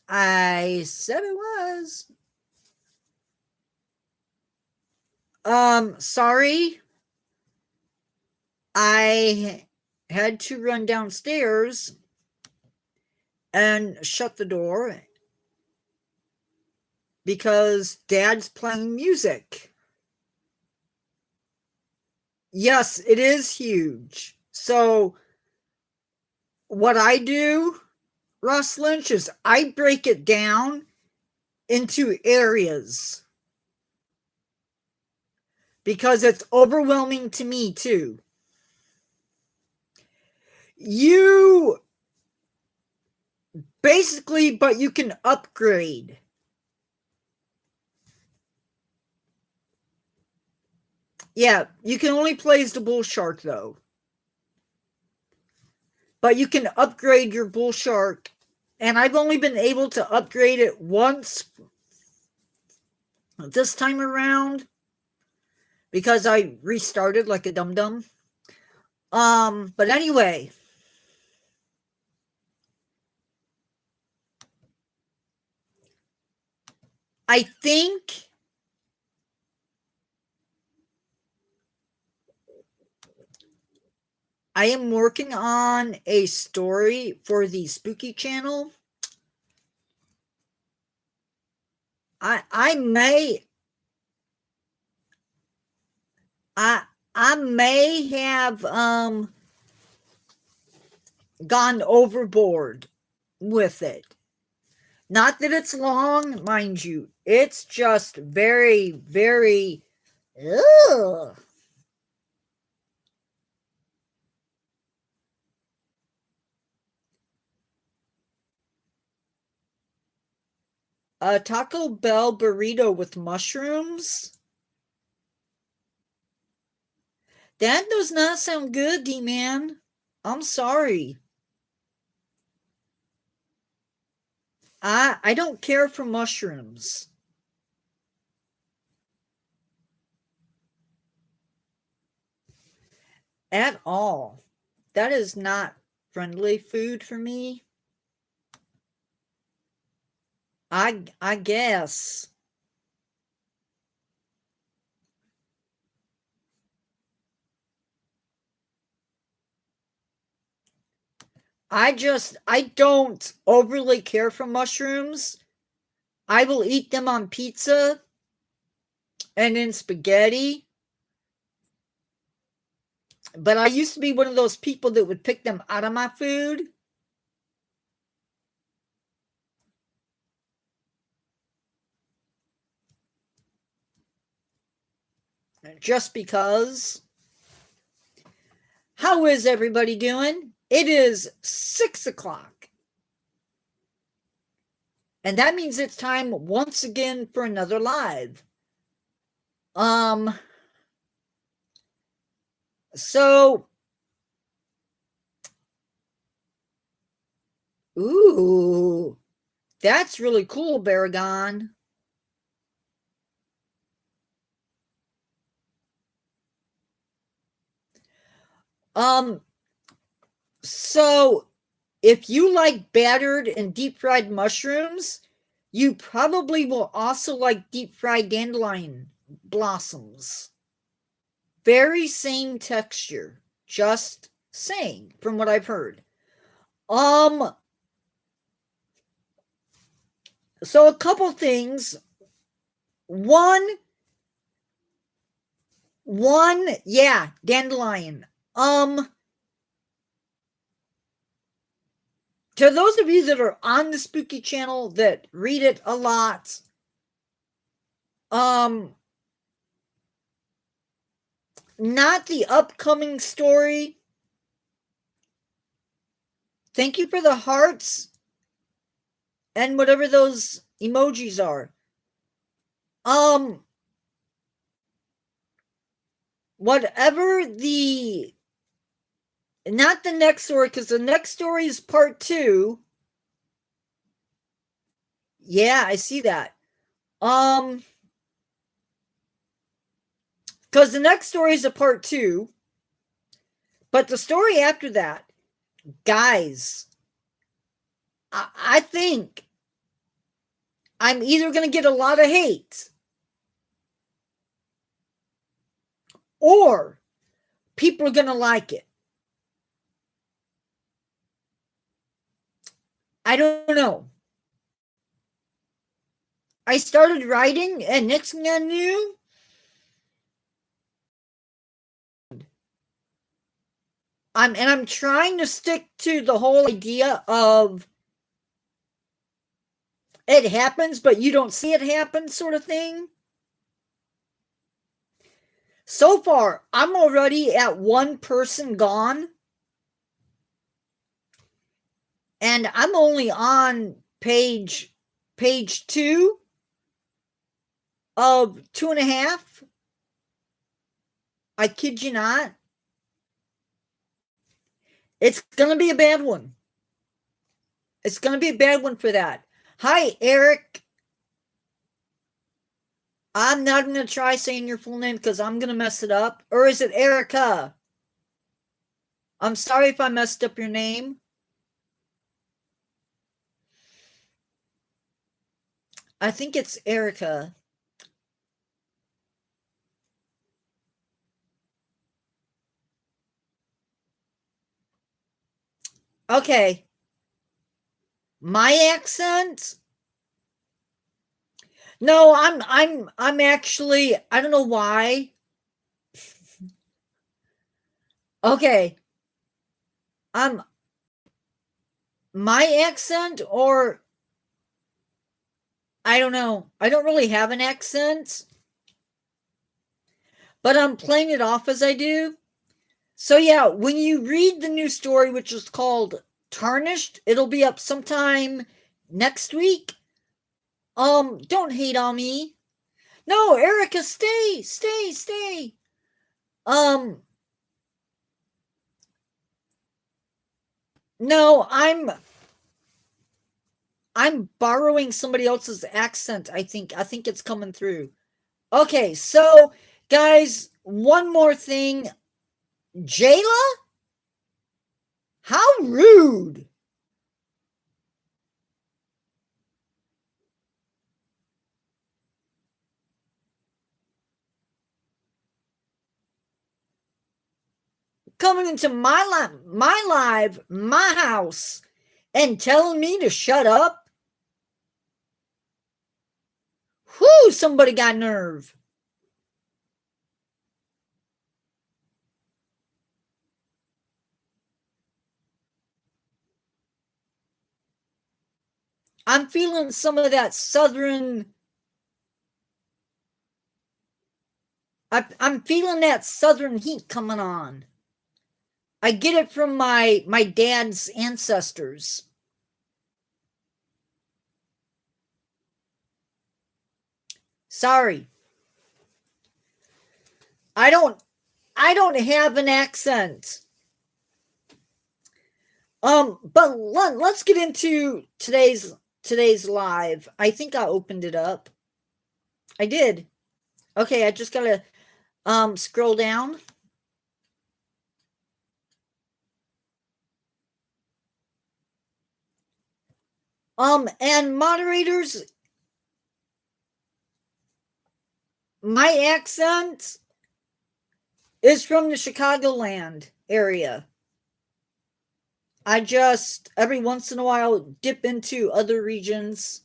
I said it was. Sorry. I had to run downstairs and shut the door because Dad's playing music. Yes, it is huge. So what I do, Ross Lynch, is I break it down into areas because it's overwhelming to me too. You basically, but you can upgrade. Yeah, you can only play as the bull shark though. But you can upgrade your bull shark, and I've only been able to upgrade it once this time around because I restarted like a dum-dum. But anyway, I think I am working on a story for the Spooky channel. I may have gone overboard with it. Not that it's long, mind you. It's just very, very ugh. A Taco Bell burrito with mushrooms? That does not sound good, D-Man. I'm sorry. I don't care for mushrooms. At all. That is not friendly food for me. I guess. I don't overly care for mushrooms. I will eat them on pizza and in spaghetti. But I used to be one of those people that would pick them out of my food. Just because. How is everybody doing? It is 6 o'clock. And that means it's time once again for another live. So, ooh, that's really cool, Baragon. So if you like battered and deep fried mushrooms, you probably will also like deep fried dandelion blossoms. Very same texture. Just saying, from what I've heard. So a couple things. One, yeah, dandelion. To those of you that are on the Spooky channel that read it a lot, not the upcoming story. Thank you for the hearts and whatever those emojis are. Whatever the, not the next story, because the next story is part 2. Yeah, I see that. Because the next story is a part 2, but the story after that Guys, I think I'm either going to get a lot of hate or people are going to like it. I don't know. I started writing, and next thing I knew, I'm trying to stick to the whole idea of it happens, but you don't see it happen sort of thing. So far, I'm already at one person gone. And I'm only on page 2 of 2.5. I kid you not. It's going to be a bad one. It's going to be a bad one for that. Hi, Eric. I'm not going to try saying your full name because I'm going to mess it up. Or is it Erica? I'm sorry if I messed up your name. I think it's Erica. Okay. My accent? No, I'm actually, I don't know why. Okay. My accent, or I don't know. I don't really have an accent, but I'm playing it off as I do. So yeah, when you read the new story, which is called Tarnished, it'll be up sometime next week. Don't hate on me. No, Erica, stay. No, I'm borrowing somebody else's accent. I think it's coming through. Okay, so guys, one more thing. Jayla? How rude. Coming into my live, my house, and telling me to shut up? Whoo, somebody got nerve. I'm feeling some of that southern. I'm feeling that southern heat coming on. I get it from my dad's ancestors. Sorry. I don't have an accent. But let's get into today's live. I think I opened it up. I did. Okay, I just gotta scroll down. And moderators, my accent is from the Chicagoland area. I just every once in a while dip into other regions.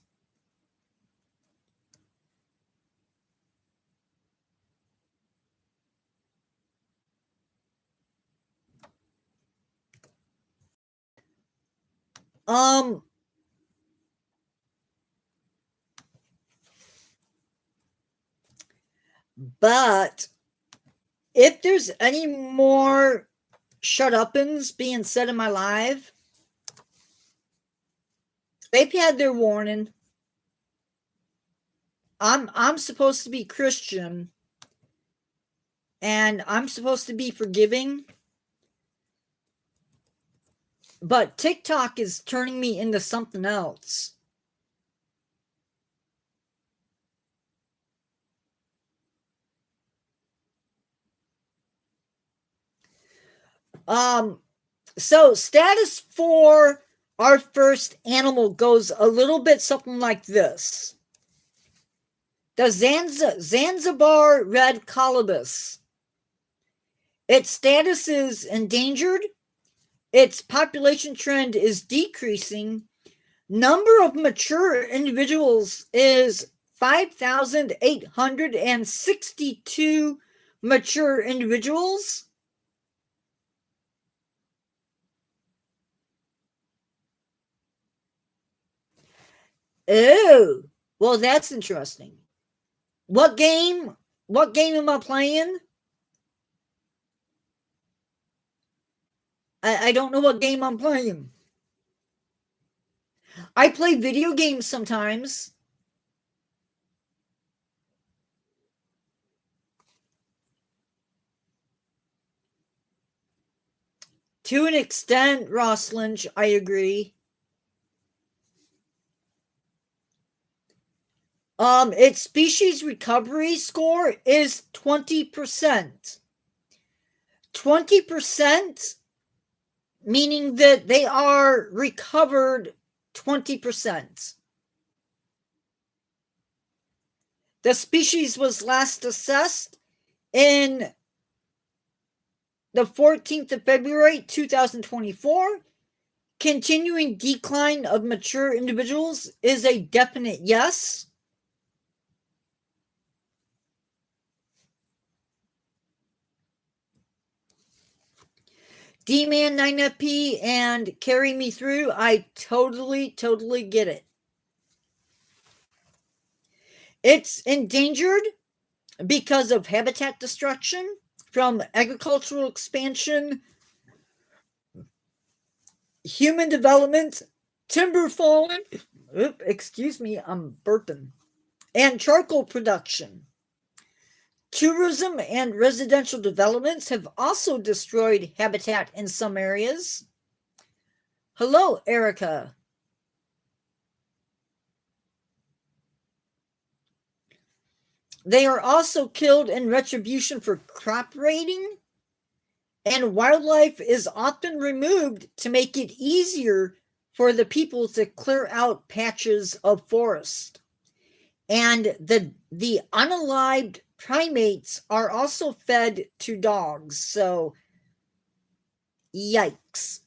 But if there's any more shut uppins being said in my live, they've had their warning. I'm supposed to be Christian, and I'm supposed to be forgiving, but TikTok is turning me into something else. So status for our first animal goes a little bit something like this. The Zanzibar red colobus. Its status is endangered. Its population trend is decreasing. Number of mature individuals is 5,862 mature individuals. Oh, well, that's interesting. What game? What game am I playing? I don't know what game I'm playing. I play video games sometimes. To an extent, Ross Lynch, I agree. Its species recovery score is 20%. 20%, meaning that they are recovered 20%. The species was last assessed in the 14th of February 2024. Continuing decline of mature individuals is a definite yes. D-Man 9FP and Carry Me Through, I totally get it. It's endangered because of habitat destruction from agricultural expansion, human development, timber falling, excuse me, I'm burping, and charcoal production. Tourism and residential developments have also destroyed habitat in some areas. Hello, Erica. They are also killed in retribution for crop raiding, and wildlife is often removed to make it easier for the people to clear out patches of forest. And the unalived primates are also fed to dogs, so yikes.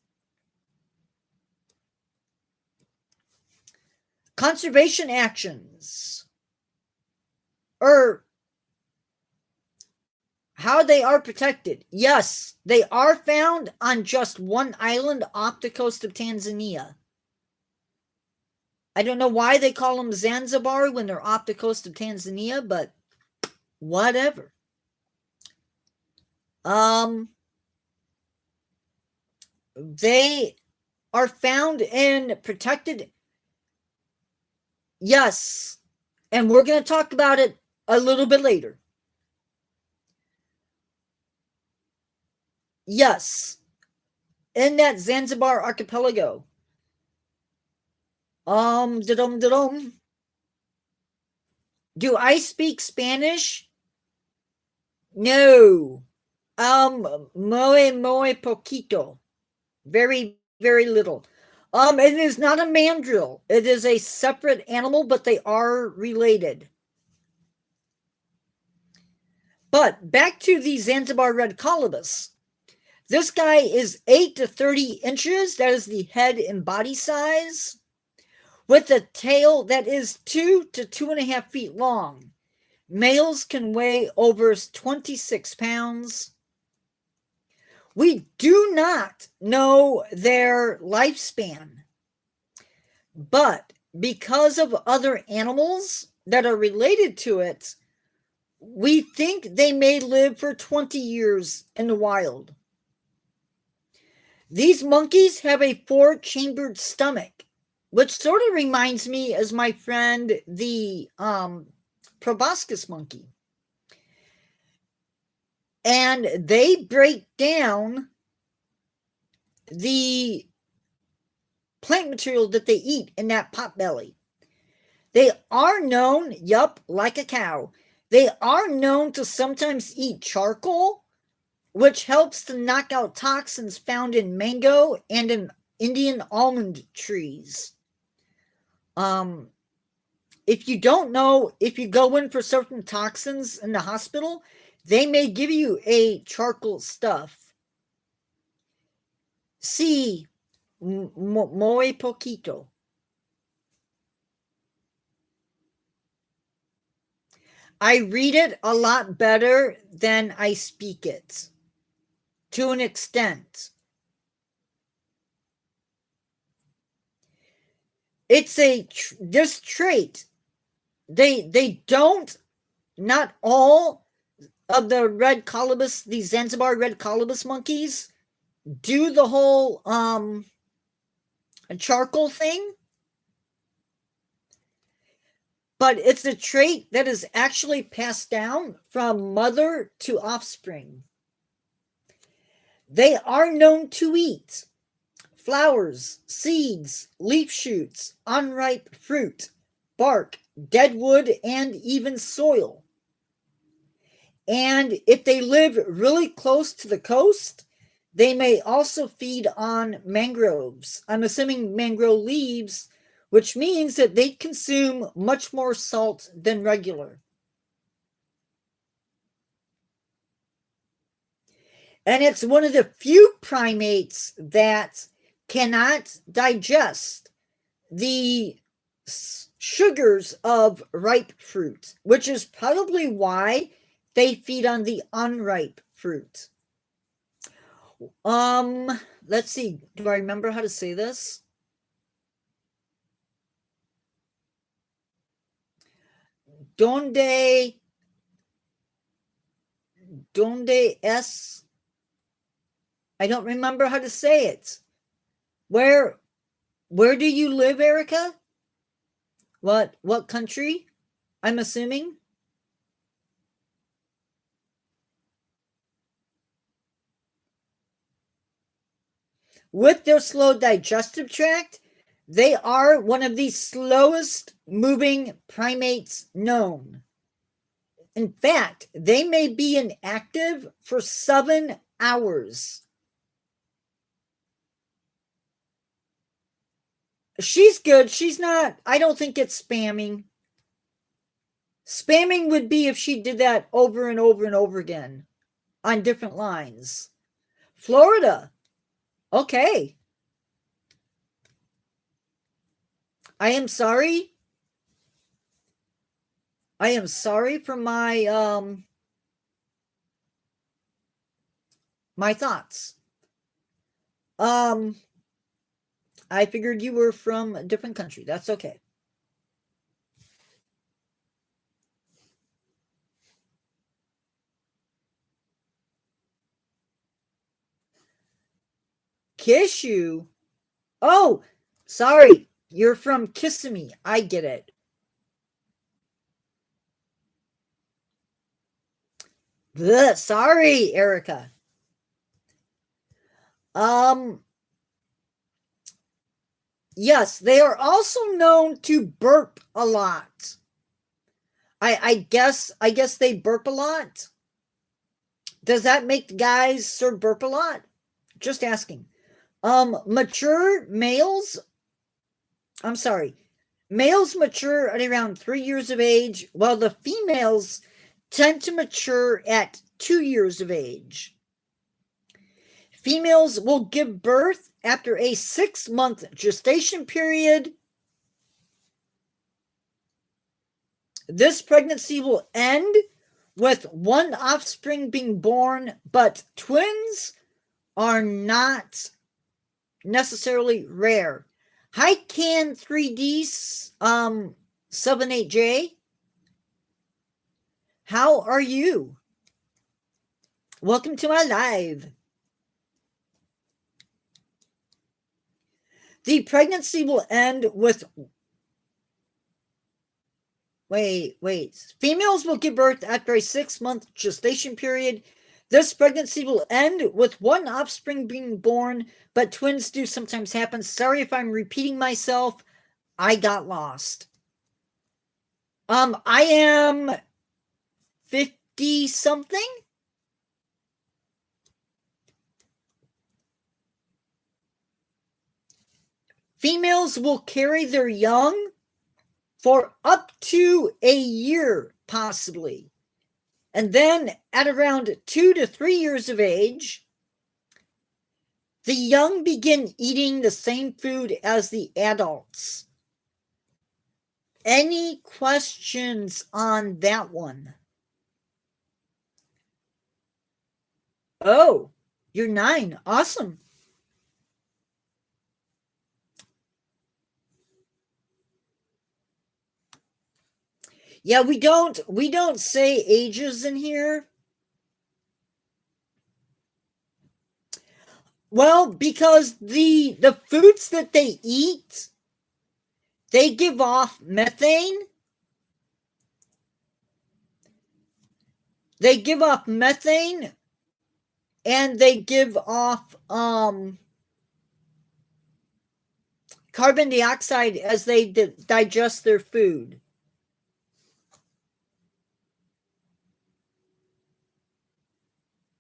Conservation actions, or how they are protected. Yes, they are found on just one island off the coast of Tanzania. I don't know why they call them Zanzibar when they're off the coast of Tanzania, but whatever. They are found in protected. Yes, and we're going to talk about it a little bit later. Yes, in that Zanzibar archipelago. Da-dum. Do I speak Spanish? No. Muy poquito. Very little. It is not a mandrill. It is a separate animal, but they are related. But back to the Zanzibar red colobus. This guy is 8 to 30 inches. That is the head and body size. With a tail that is 2 to 2.5 feet long. Males can weigh over 26 pounds. We do not know their lifespan, but because of other animals that are related to it, we think they may live for 20 years in the wild. These monkeys have a 4-chambered stomach, which sort of reminds me as my friend the proboscis monkey. And they break down the plant material that they eat in that potbelly. They are known, like a cow, they are known to sometimes eat charcoal which helps to knock out toxins found in mango and in Indian almond trees. If you don't know, if you go in for certain toxins in the hospital, they may give you a charcoal stuff. Sí, muy poquito. I read it a lot better than I speak it, to an extent. It's this trait. They don't, not all of the red colobus, these Zanzibar red colobus monkeys, do the whole charcoal thing, but it's a trait that is actually passed down from mother to offspring. They are known to eat flowers, seeds, leaf shoots, unripe fruit, bark, dead wood, and even soil. And if they live really close to the coast, they may also feed on mangroves. I'm assuming mangrove leaves, which means that they consume much more salt than regular. And it's one of the few primates that cannot digest the sugars of ripe fruit, which is probably why they feed on the unripe fruit. Let's see. Do I remember how to say this? Donde es? I don't remember how to say it. Where do you live, Erica? What country? I'm assuming. With their slow digestive tract, they are one of the slowest moving primates known. In fact, they may be inactive for 7 hours. She's good. She's not, I don't think it's spamming. Spamming would be if she did that over and over and over again on different lines. Florida. Okay. I am sorry. I am sorry for my my thoughts. I figured you were from a different country. That's okay. Kiss you? Oh, sorry. You're from Kissimmee. I get it. Blech, sorry, Erica. Yes, they are also known to burp a lot. I guess they burp a lot. Does that make the guys sort of burp a lot? Just asking. Mature males, I'm sorry, males mature at around 3 years of age, while the females tend to mature at 2 years of age. Females will give birth after a 6-month gestation period. This pregnancy will end with one offspring being born, but twins are not necessarily rare. Hi, Can 3D 78J. How are you? Welcome to my live. The pregnancy will end with... Wait. Females will give birth after a 6-month gestation period. This pregnancy will end with one offspring being born, but twins do sometimes happen. Sorry if I'm repeating myself. I got lost. I am 50 something. Females will carry their young for up to a year, possibly. And then at around 2 to 3 years of age, the young begin eating the same food as the adults. Any questions on that one? Oh, you're 9. Awesome. Yeah, we don't say ages in here. Well, because the foods that they eat, they give off methane. They give off methane, and they give off carbon dioxide as they digest their food.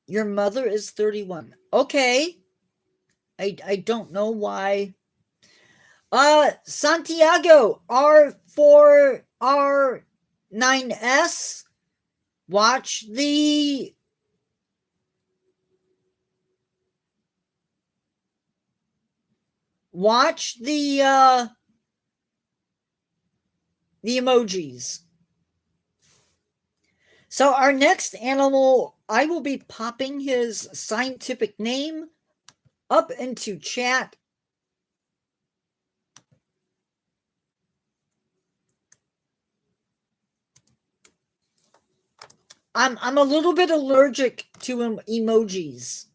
Your mother is 31. Okay. I don't know why. Santiago, R4, R9S, watch the emojis. So our next animal, I will be popping his scientific name up into chat. I'm a little bit allergic to emojis.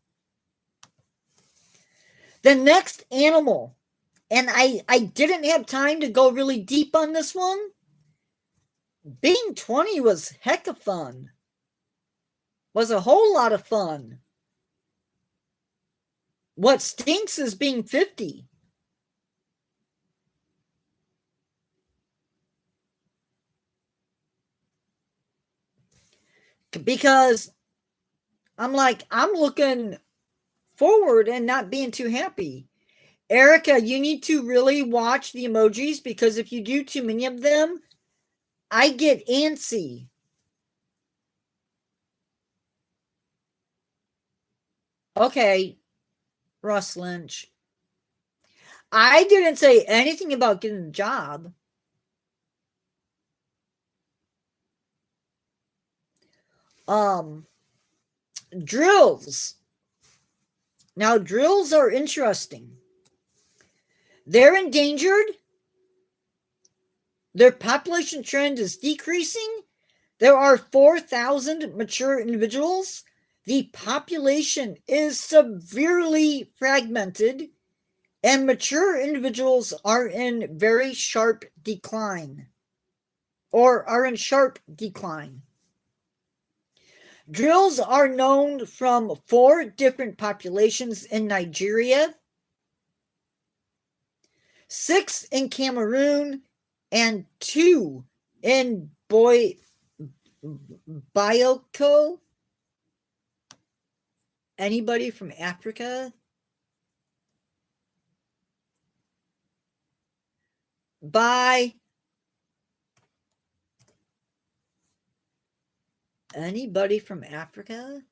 The next animal, and I didn't have time to go really deep on this one. Being 20 was heck of fun. Was a whole lot of fun. What stinks is being 50. Because I'm looking forward and not being too happy. Erica, you need to really watch the emojis, because if you do too many of them, I get antsy. Okay, Russ Lynch. I didn't say anything about getting a job. Drills. Now, drills are interesting. They're endangered. Their population trend is decreasing. There are 4,000 mature individuals. The population is severely fragmented, and mature individuals are in very sharp decline, or are in sharp decline. Drills are known from 4 different populations in Nigeria, 6 in Cameroon, and 2 in Bioko. Anybody from Africa? Bye. Anybody from Africa?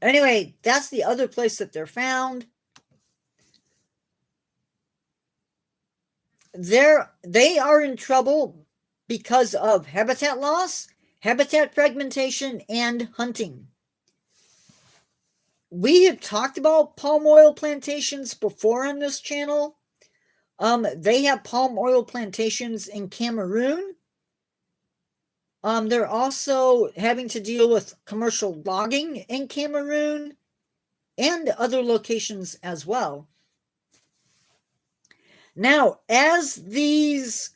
Anyway, that's the other place that they're found. They are in trouble because of habitat loss, habitat fragmentation, and hunting. We have talked about palm oil plantations before on this channel. They have palm oil plantations in Cameroon. They're also having to deal with commercial logging in Cameroon and other locations as well. Now, as these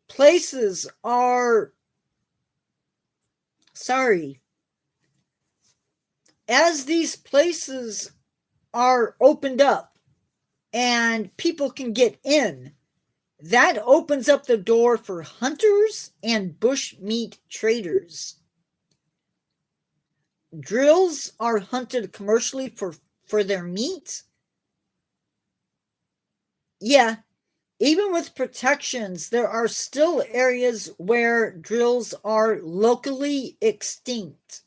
places are as these places are opened up and people can get in, That opens up the door for hunters and bushmeat traders. Drills are hunted commercially for their meat. Yeah, even with protections, there are still areas where drills are locally extinct.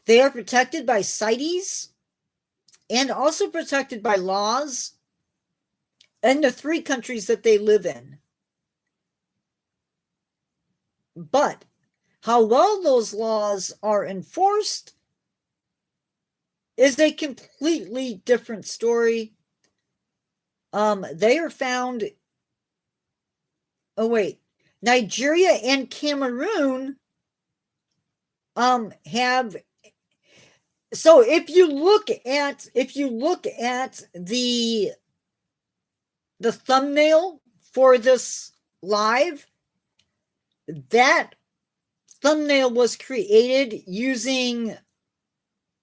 They are protected by CITES and also protected by laws in the 3 countries that they live in. But how well those laws are enforced is a completely different story. They are found. Oh wait, Nigeria and Cameroon have. So if you look at the thumbnail for this live, that thumbnail was created using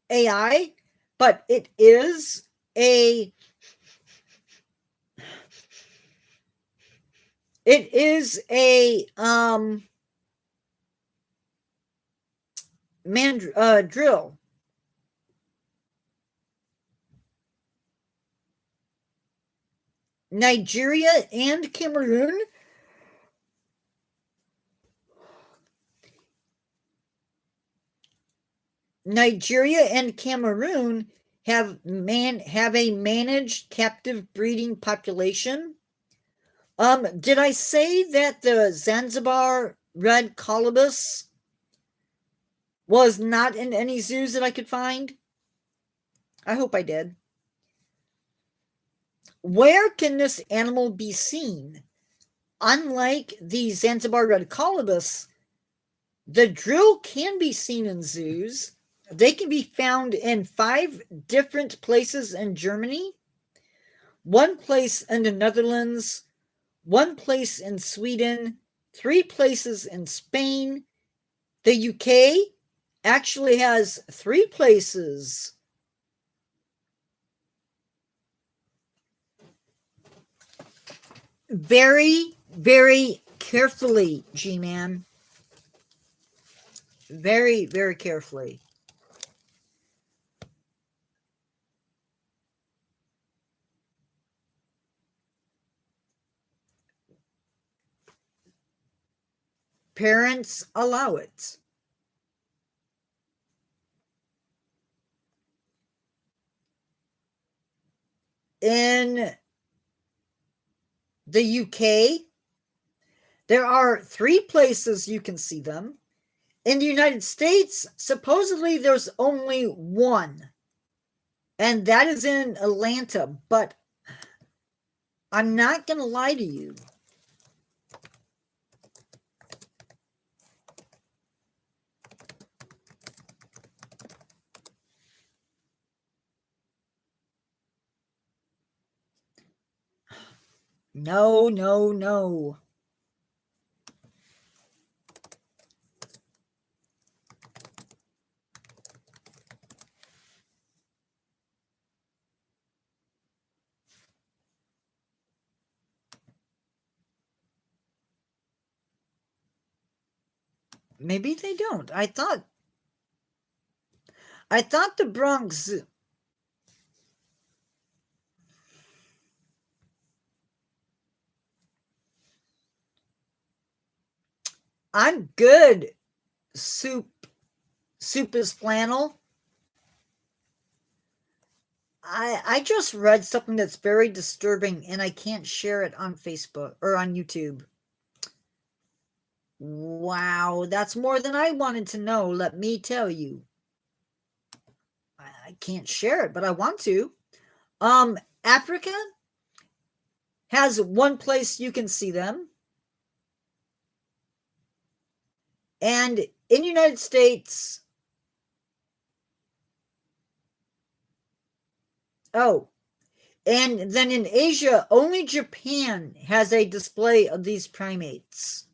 AI, but it is a drill. Nigeria and Cameroon have a managed captive breeding population. Did I say that the Zanzibar red colobus was not in any zoos that I could find? I hope I did. Where can this animal be seen? Unlike the Zanzibar red colobus, the drill can be seen in zoos. They can be found in 5 different places in Germany, 1 place in the Netherlands, 1 place in Sweden, 3 places in Spain. The UK actually has 3 places. Very, very carefully, G-Man. Very, very carefully. Parents allow it. In the UK, there are 3 places you can see them. In the United States, supposedly there's only 1, and that is in Atlanta, but I'm not going to lie to you. No, no, no. Maybe they don't. I thought the Bronx. I'm good. Soup is flannel. I just read something that's very disturbing and I can't share it on Facebook or on YouTube. Wow, that's more than I wanted to know, let me tell you. I can't share it, but I want to. Africa has 1 place you can see them. And in the United States, and then in Asia, only Japan has a display of these primates.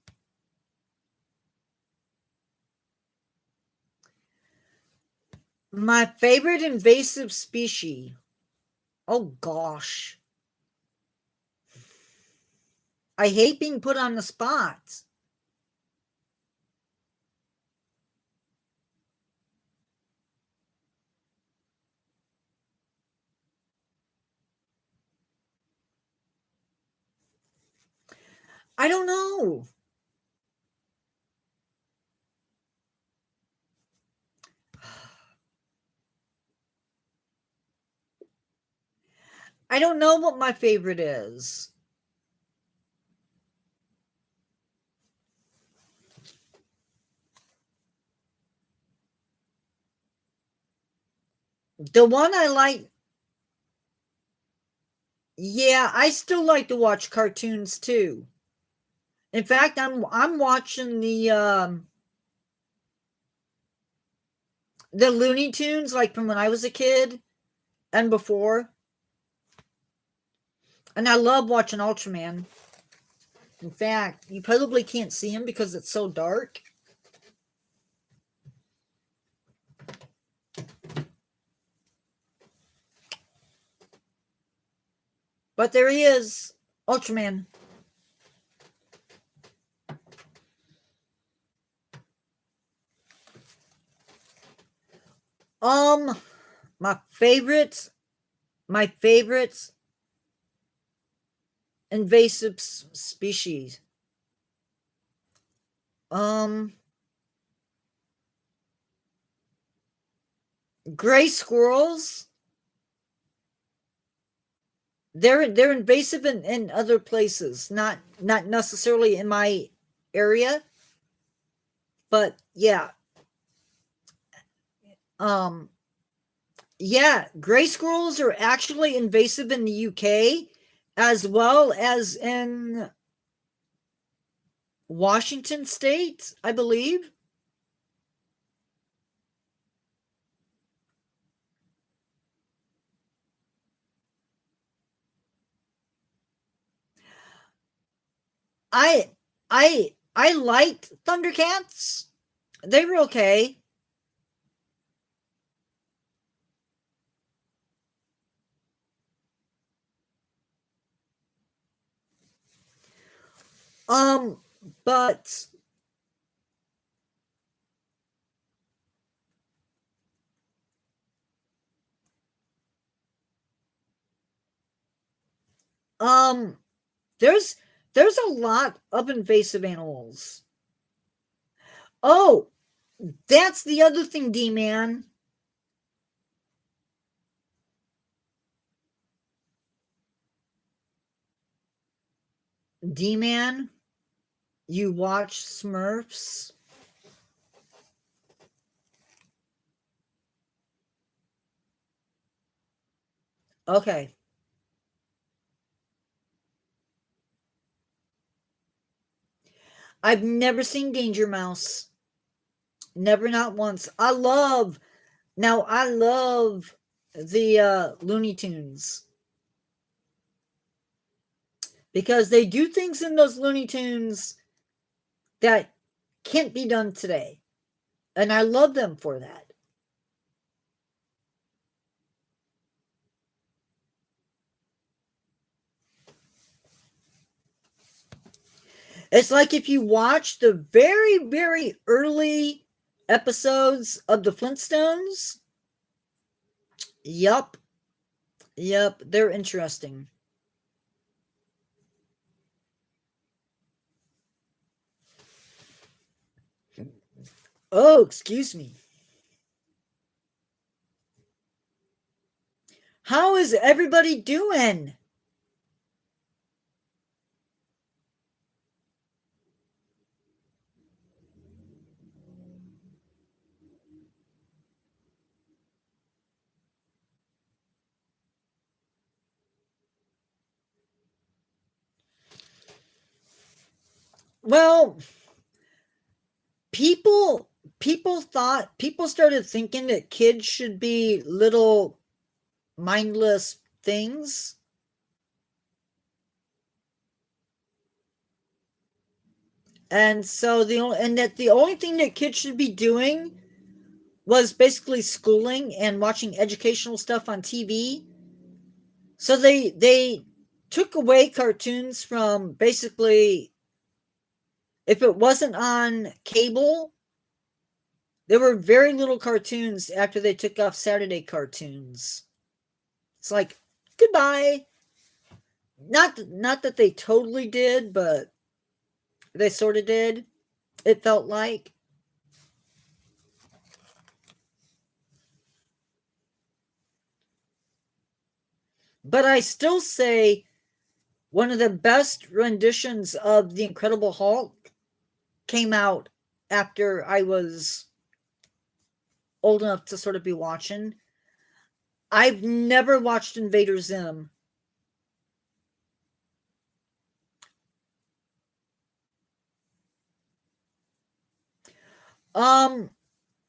My favorite invasive species Oh gosh. I hate being put on the spot. I don't know. I don't know what my favorite is. The one I like, yeah, I still like to watch cartoons too. In fact, I'm watching the Looney Tunes like from when I was a kid and before. And I love watching Ultraman. In fact, you probably can't see him because it's so dark. But there he is, Ultraman. Um, my favorites invasive species. Gray squirrels. They're invasive in other places, not necessarily in my area, but yeah. Yeah, gray squirrels are actually invasive in the UK as well as in Washington state, I believe. I I liked Thundercats. They were okay. Um, but um there's there's a lot of invasive animals. Oh, that's the other thing, D-Man. D-Man, you watch Smurfs? Okay. I've never seen Danger Mouse. Never, not once. I love the Looney Tunes because they do things in those Looney Tunes that can't be done today. And I love them for that. It's like if you watch the very, very early episodes of the Flintstones. Yup. Yep, they're interesting. Oh, excuse me. How is everybody doing? Well, people people started thinking that kids should be little mindless things. And so the only thing that kids should be doing was basically schooling and watching educational stuff on TV. So they took away cartoons from basically, if it wasn't on cable, there were very little cartoons after they took off Saturday cartoons. It's like, goodbye. Not that they totally did, but they sort of did. It felt like. But I still say one of the best renditions of The Incredible Hulk came out after I was old enough to sort of be watching. I've never watched Invader Zim.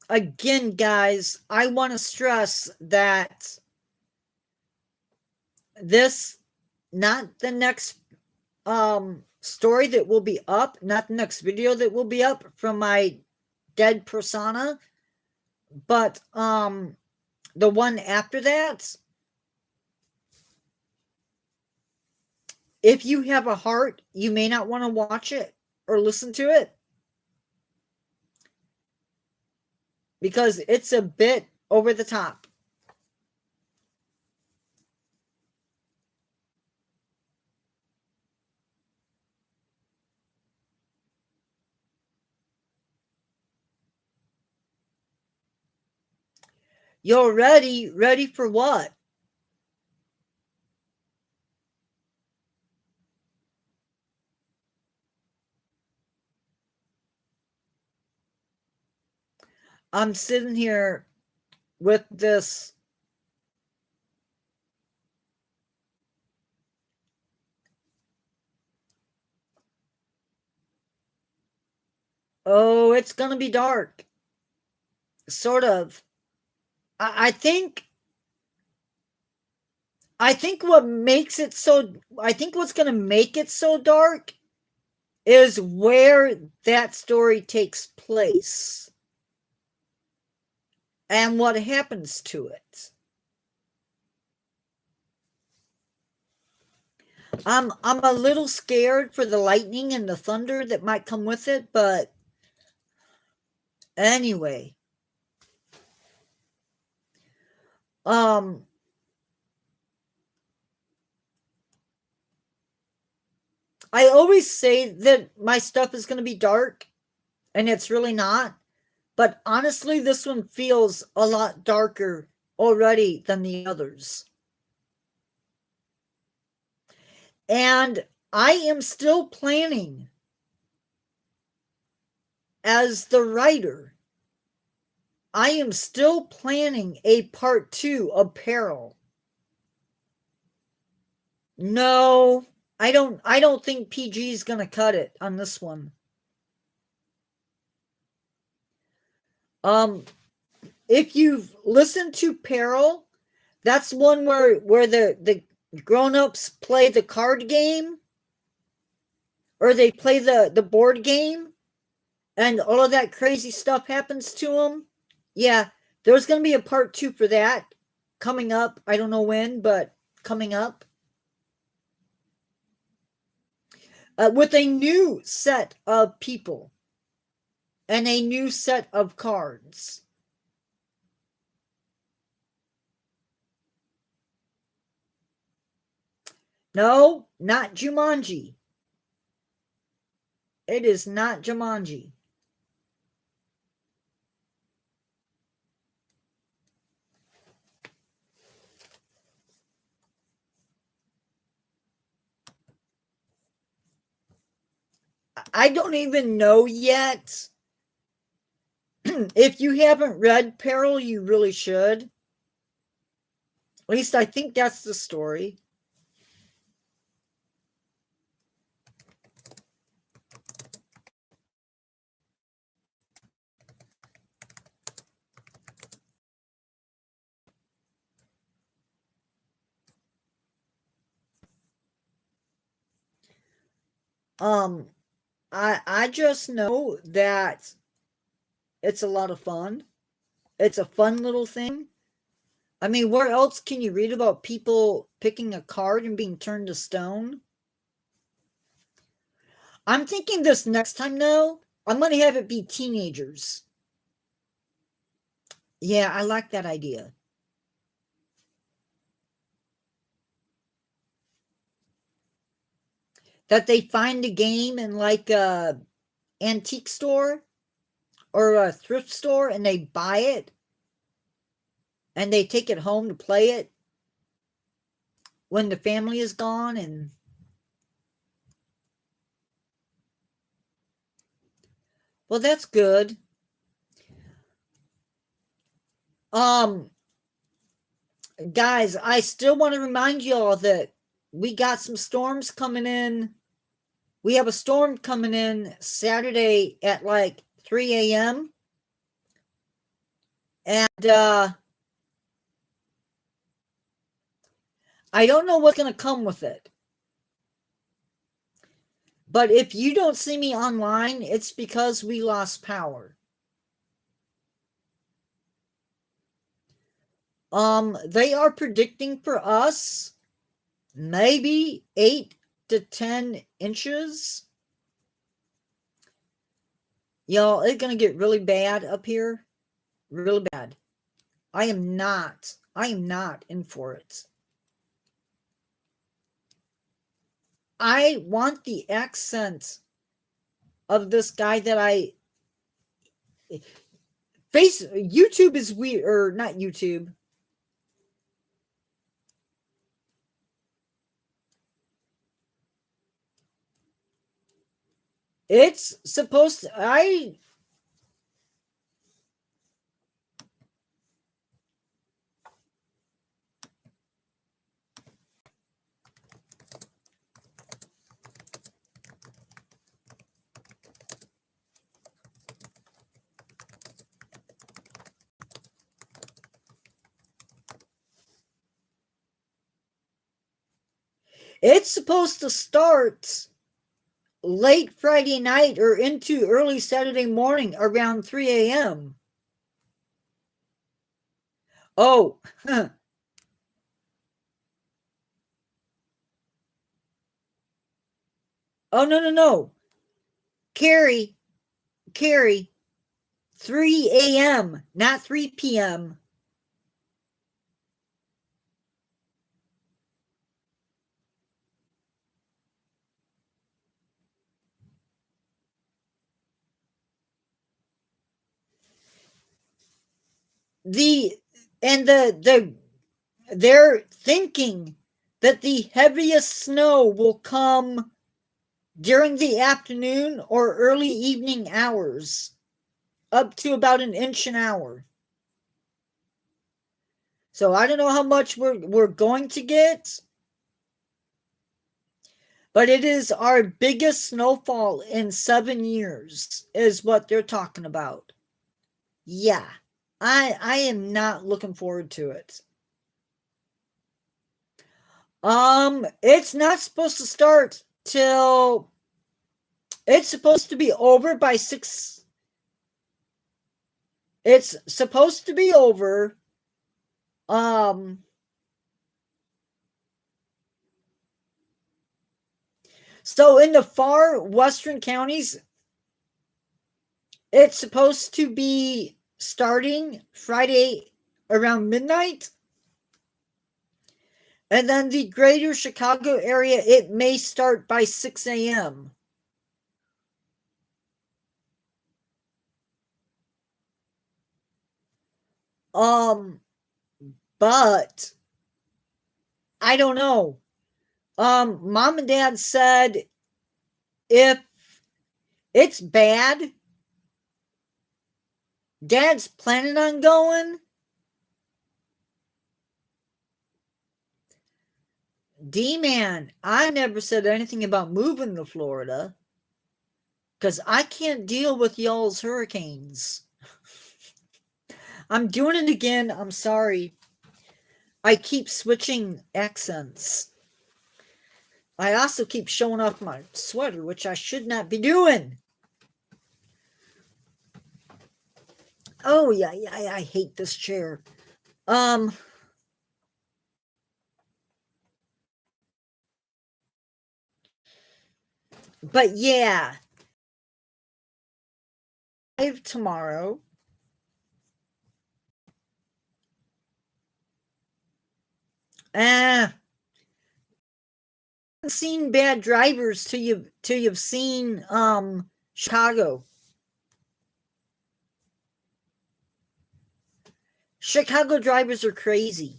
Again, guys, I want to stress that this, not the next story that will be up, not the next video that will be up from my dead persona, but the one after that. If you have a heart, you may not want to watch it or listen to it, because it's a bit over the top. You're ready? Ready for what? I'm sitting here with this oh, it's gonna be dark. Sort of. I think what makes it so, I think what's gonna make it so dark is where that story takes place and what happens to it. I'm a little scared for the lightning and the thunder that might come with it, but anyway. I always say that my stuff is going to be dark, and it's really not. But honestly, this one feels a lot darker already than the others. And I am still planning, as the writer, I am still planning a part 2 of Peril. No, I don't think PG is going to cut it on this one. If you've listened to Peril, that's one where the grown-ups play the card game, or they play the board game, and all of that crazy stuff happens to them. Yeah, there's going to be a part 2 for that coming up. I don't know when, but coming up. With a new set of people and a new set of cards. No, not Jumanji. It is not Jumanji. I don't even know yet. If you haven't read Peril, you really should. At least I think that's the story. I just know that it's a lot of fun. It's a fun little thing. I mean, where else can you read about people picking a card and being turned to stone? I'm thinking this next time, though, I'm going to have it be teenagers. Yeah, I like that idea. That they find a game in like a antique store or a thrift store and they buy it and they take it home to play it when the family is gone. And well, that's good. Guys, I still want to remind you all that we got some storms coming in. We have a storm coming in Saturday at like 3 a.m. And I don't know what's going to come with it. But if you don't see me online, it's because we lost power. They are predicting for us maybe 8 to 10 inches. Y'all, it's gonna get really bad up here. Really bad. I am not in for it. I want the accent of this guy that YouTube is weird, or not YouTube. It's supposed to, it's supposed to start late Friday night or into early Saturday morning around 3 a.m. Oh, oh, no. Carrie, 3 a.m., not 3 p.m. They're thinking that the heaviest snow will come during the afternoon or early evening hours, up to about an inch an hour. So I don't know how much we're going to get, but it is our biggest snowfall in 7 years, is what they're talking about. Yeah, I am not looking forward to it. It's not supposed to start till, it's supposed to be over by 6. It's supposed to be over. So in the far western counties, it's supposed to be starting Friday around midnight. And then the greater Chicago area, it may start by 6 a.m. But I don't know. Mom and dad said if it's bad, dad's planning on going. D-Man, I never said anything about moving to Florida because I can't deal with y'all's hurricanes. I'm doing it again. I'm sorry. I keep switching accents. I also keep showing off my sweater, which I should not be doing. Oh, yeah, I hate this chair. But yeah, tomorrow. Ah, seen Bad Drivers till you've seen Chicago. Chicago drivers are crazy.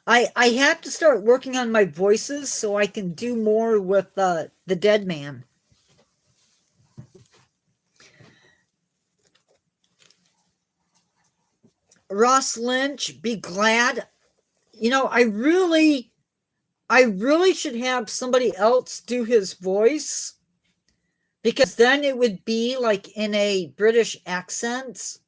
I have to start working on my voices so I can do more with the dead man. Ross Lynch, be glad. You know, I really should have somebody else do his voice because then it would be like in a British accent.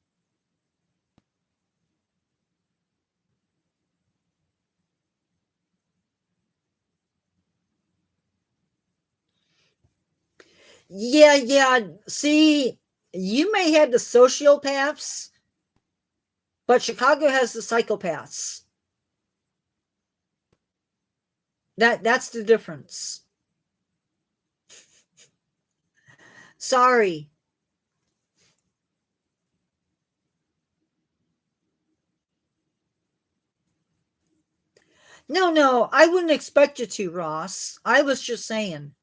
Yeah, yeah. See, you may have the sociopaths, but Chicago has the psychopaths. That's the difference. Sorry. No, no, I wouldn't expect you to, Ross. I was just saying.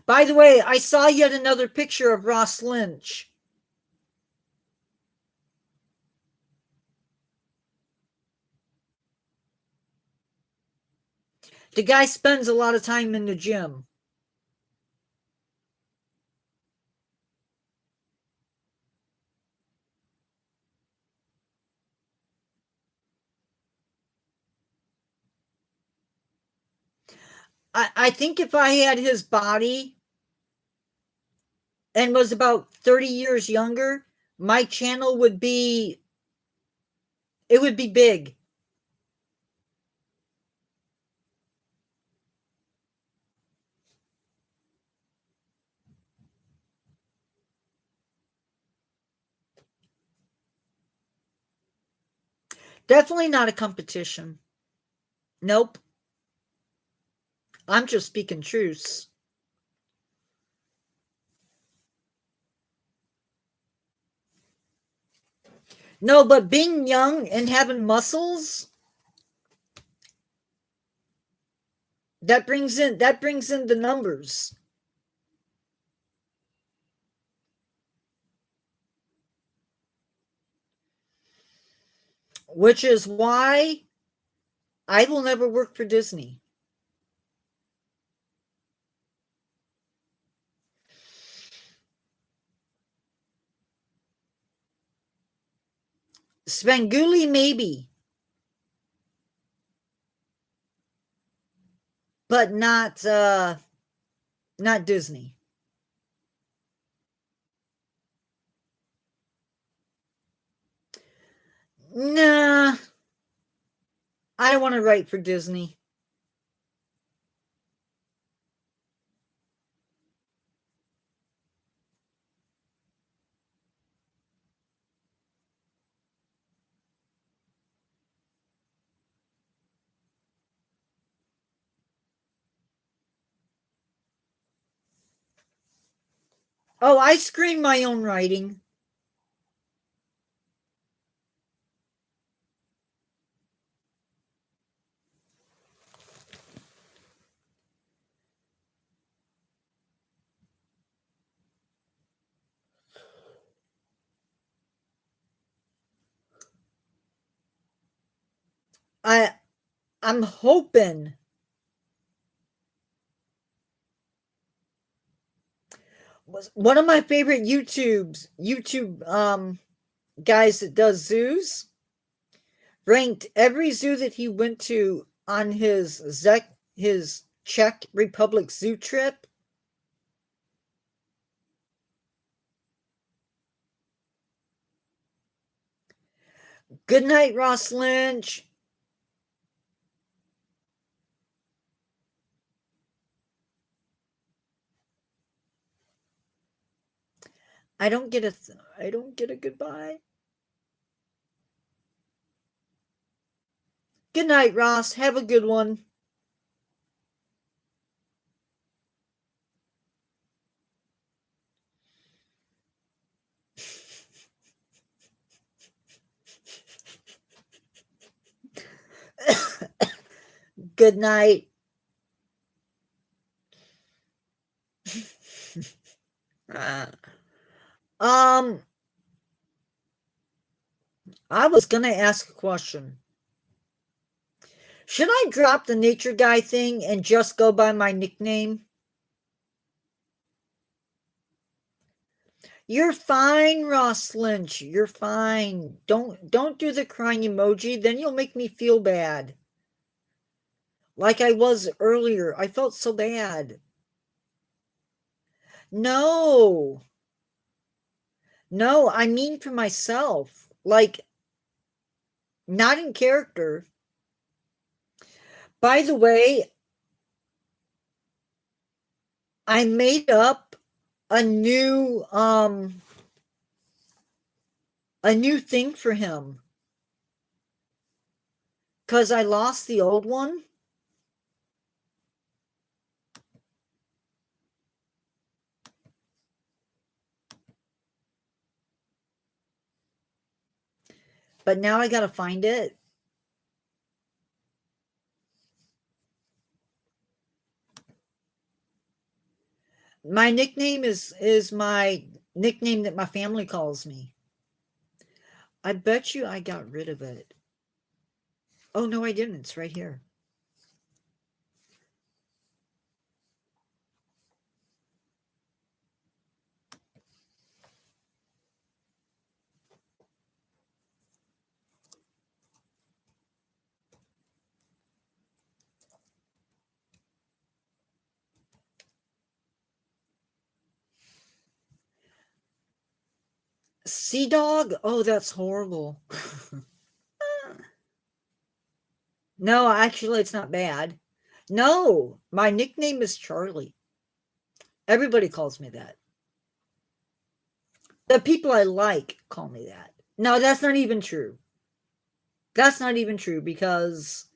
By the way, I saw yet another picture of Ross Lynch. The guy spends a lot of time in the gym. I think if I had his body and was about 30 years younger, my channel would be it would be big. Definitely not a competition. Nope. I'm just speaking truths. No, but being young and having muscles, that brings in the numbers. Which is why I will never work for Disney. Svengoolie maybe, but not Disney. Nah, I don't want to write for Disney. Oh, I screen my own writing. I I'm hoping was one of my favorite YouTube guys that does zoos ranked every zoo that he went to on his Czech Republic zoo trip. Good night, Ross Lynch. I don't get a goodbye. Good night, Ross. Have a good one. Good night. Um, I was gonna ask a question. Should I drop the nature guy thing and just go by my nickname? You're fine, Ross Lynch. You're fine. Don't do the crying emoji, then you'll make me feel bad. Like I was earlier. I felt so bad. No. No, I mean for myself. Like, not in character. By the way, I made up a new thing for him. 'Cause I lost the old one. But now I gotta find it. My nickname is my nickname that my family calls me. I bet you I got rid of it. Oh no, I didn't. It's right here. Sea Dog? Oh, that's horrible. No, actually, it's not bad. No, my nickname is Charlie. Everybody calls me that. The people I like call me that. No, that's not even true. That's not even true because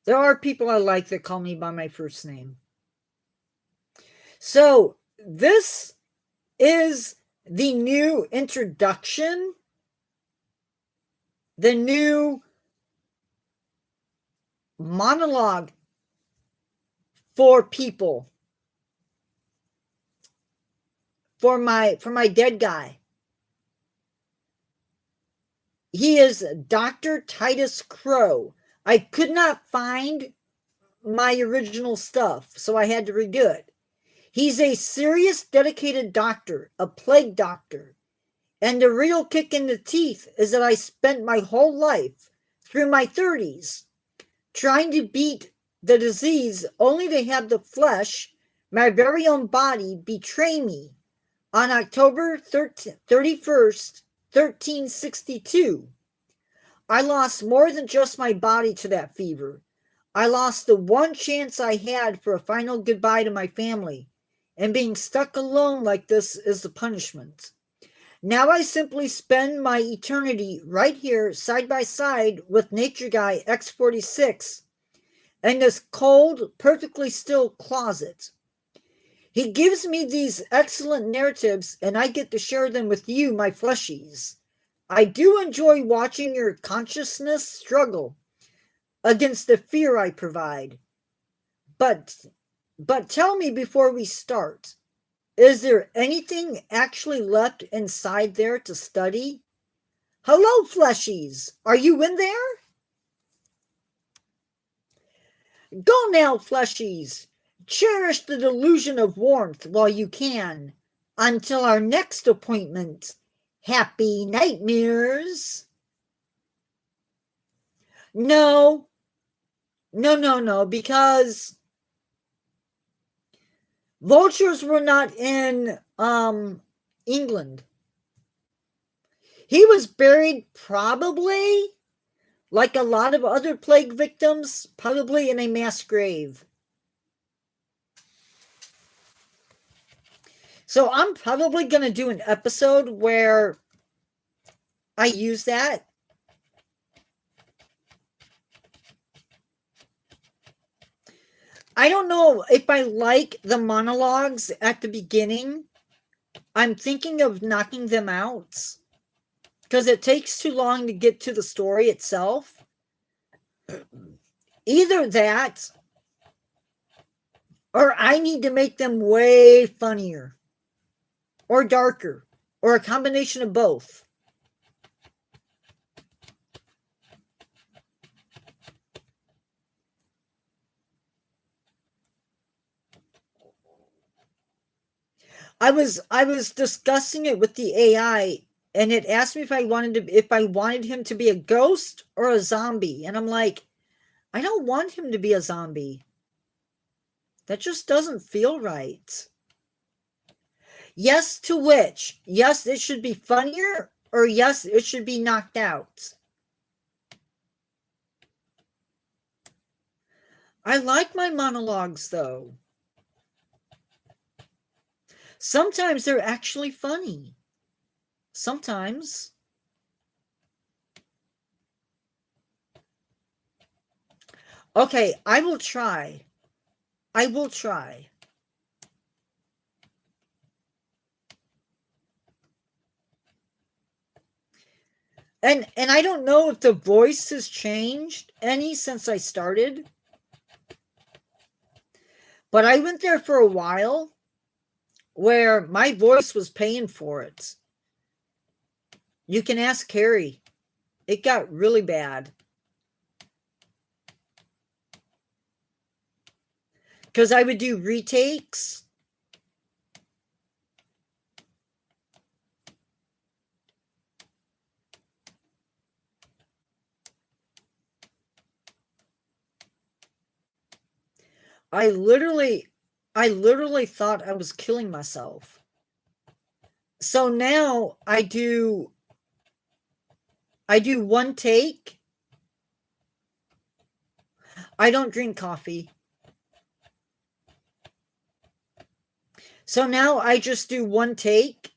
there are people I like that call me by my first name. So, this is the new introduction, the new monologue for people, for my dead guy. He is Dr. Titus Crow. I could not find my original stuff, so I had to redo it. He's a serious, dedicated doctor, a plague doctor. And the real kick in the teeth is that I spent my whole life, through my 30s, trying to beat the disease only to have the flesh, my very own body, betray me on October 31st, 1362. I lost more than just my body to that fever. I lost the one chance I had for a final goodbye to my family, and being stuck alone like this is the punishment. Now I simply spend my eternity right here, side by side with Nature Guy X46 in this cold, perfectly still closet. He gives me these excellent narratives, and I get to share them with you, my fleshies. I do enjoy watching your consciousness struggle against the fear I provide. But tell me before we start, is there anything actually left inside there to study? Hello, fleshies. Are you in there? Go now, fleshies. Cherish the delusion of warmth while you can. Until our next appointment. Happy nightmares. No, because vultures were not in England. He was buried probably, like a lot of other plague victims, probably in a mass grave. So I'm probably going to do an episode where I use that. I don't know if I like the monologues at the beginning. I'm thinking of knocking them out because it takes too long to get to the story itself. Either that or I need to make them way funnier or darker or a combination of both. I was discussing it with the AI and it asked me if I wanted him to be a ghost or a zombie, and I'm like, I don't want him to be a zombie. That just doesn't feel right. Yes to which? Yes, it should be funnier, or yes, it should be knocked out. I like my monologues though. Sometimes they're actually funny. Sometimes. Okay, I will try. I will try. And I don't know if the voice has changed any since I started. But I went there for a while where my voice was paying for it. You can ask Carrie. It got really bad. Because I would do retakes. I literally thought I was killing myself. So now I do one take. I don't drink coffee. So now I just do one take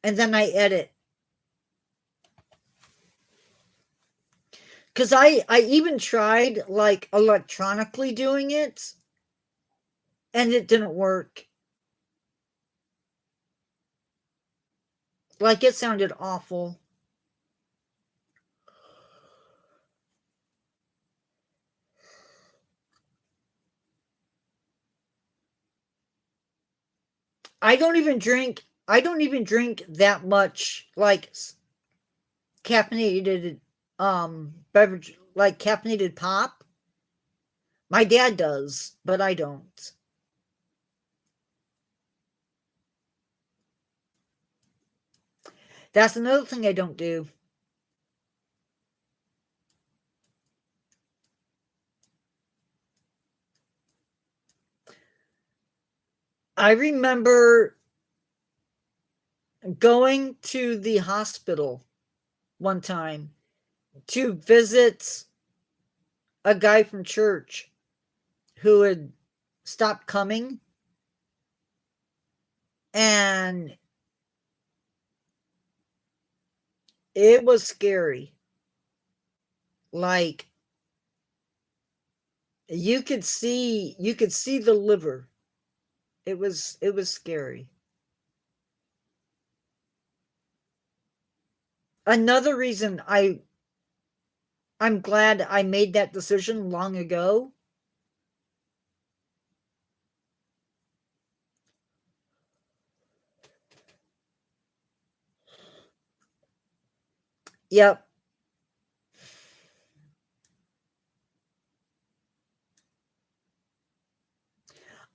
and then I edit. Because I even tried like electronically doing it and it didn't work. Like it sounded awful. I don't even drink that much like caffeinated beverage, like caffeinated pop. My dad does, but I don't. That's another thing I don't do. I remember going to the hospital one time to visit a guy from church who had stopped coming, and it was scary. Like you could see the liver. It was scary. Another reason I'm glad I made that decision long ago. Yep.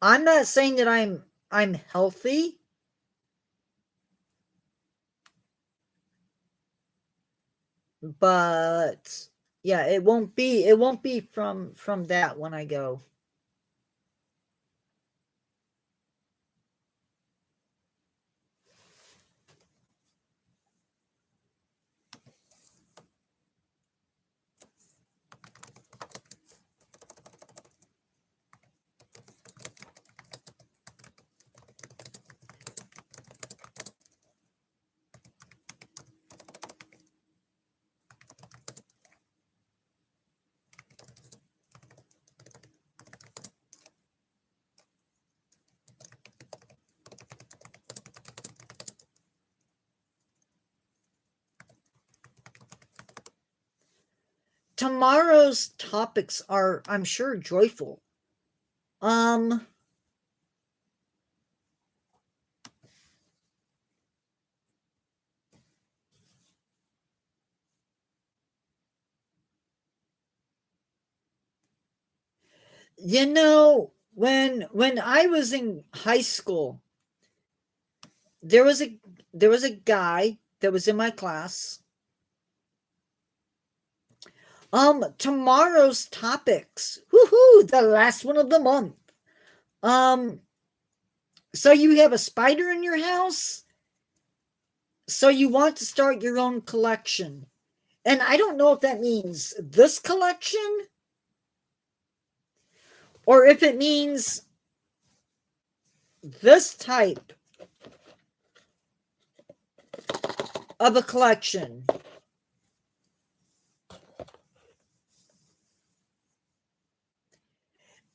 I'm not saying that I'm healthy, but yeah, it won't be from that when I go. tomorrow's topics are, I'm sure, joyful. You know, when I was in high school, there was a guy that was in my class. Tomorrow's topics. Woohoo, the last one of the month. So you have a spider in your house? So you want to start your own collection. And I don't know if that means this collection or if it means this type of a collection.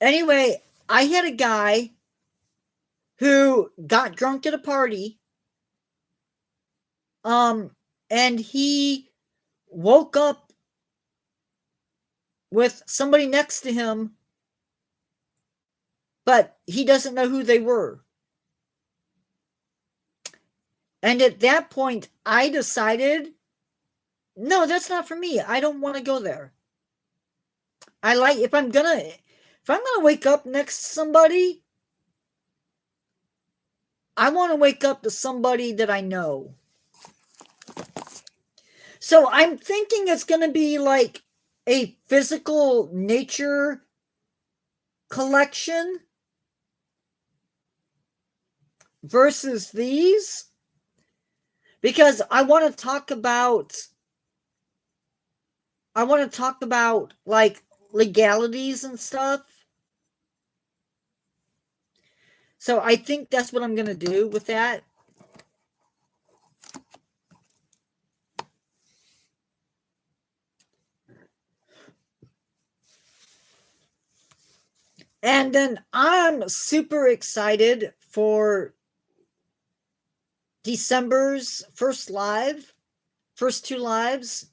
Anyway, I had a guy who got drunk at a party. And he woke up with somebody next to him, but he doesn't know who they were. And at that point, I decided, no, that's not for me. I don't want to go there. If I'm gonna wake up next to somebody, I want to wake up to somebody that I know. So I'm thinking it's going to be like a physical nature collection versus these, because I want to talk about like legalities and stuff. So I think that's what I'm going to do with that. And then I'm super excited for December's first two lives.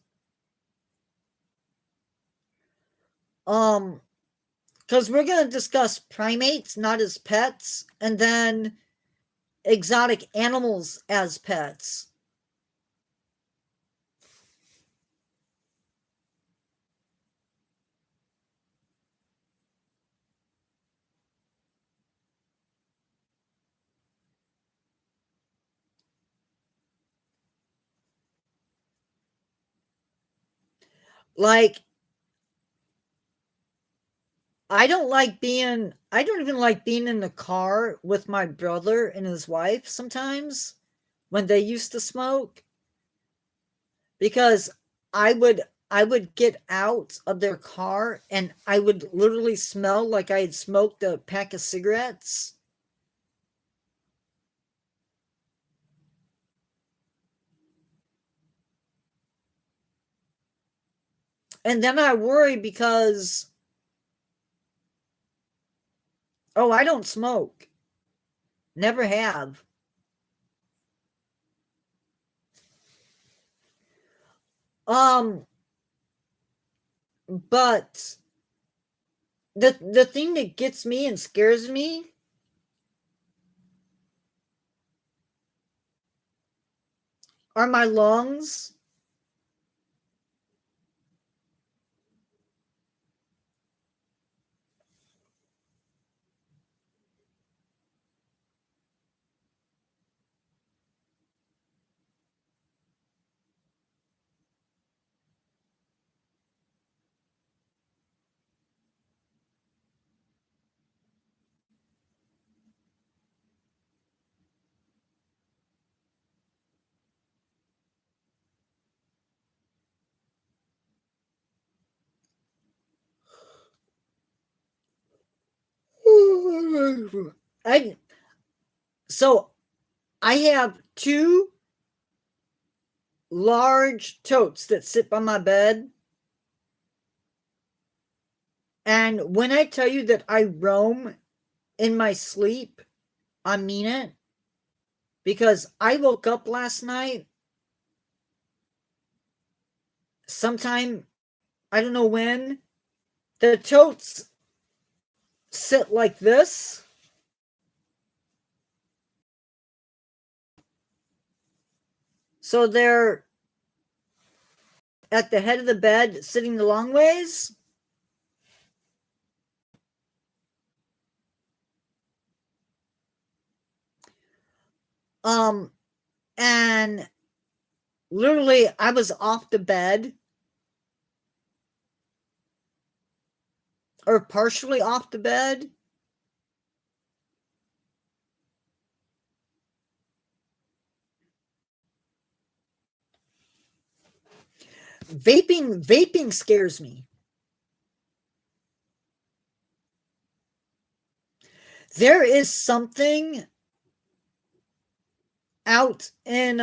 Because we're going to discuss primates not as pets, and then exotic animals as pets. Like, I don't even like being in the car with my brother and his wife sometimes when they used to smoke, because I would get out of their car and I would literally smell like I had smoked a pack of cigarettes. And then I worry because, oh, I don't smoke. Never have. But the thing that gets me and scares me are my lungs. So I have two large totes that sit by my bed. And when I tell you that I roam in my sleep, I mean it. Because I woke up last night sometime I don't know when. The totes sit like this. So they're at the head of the bed, sitting the long ways. And literally I was off the bed, or partially off the bed. Vaping scares me. There is something out in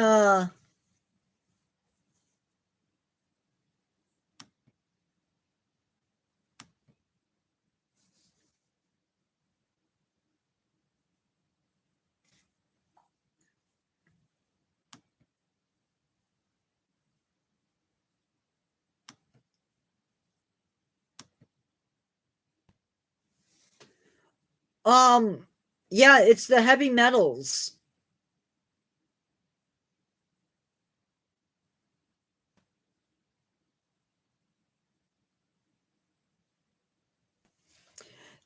yeah, it's the heavy metals.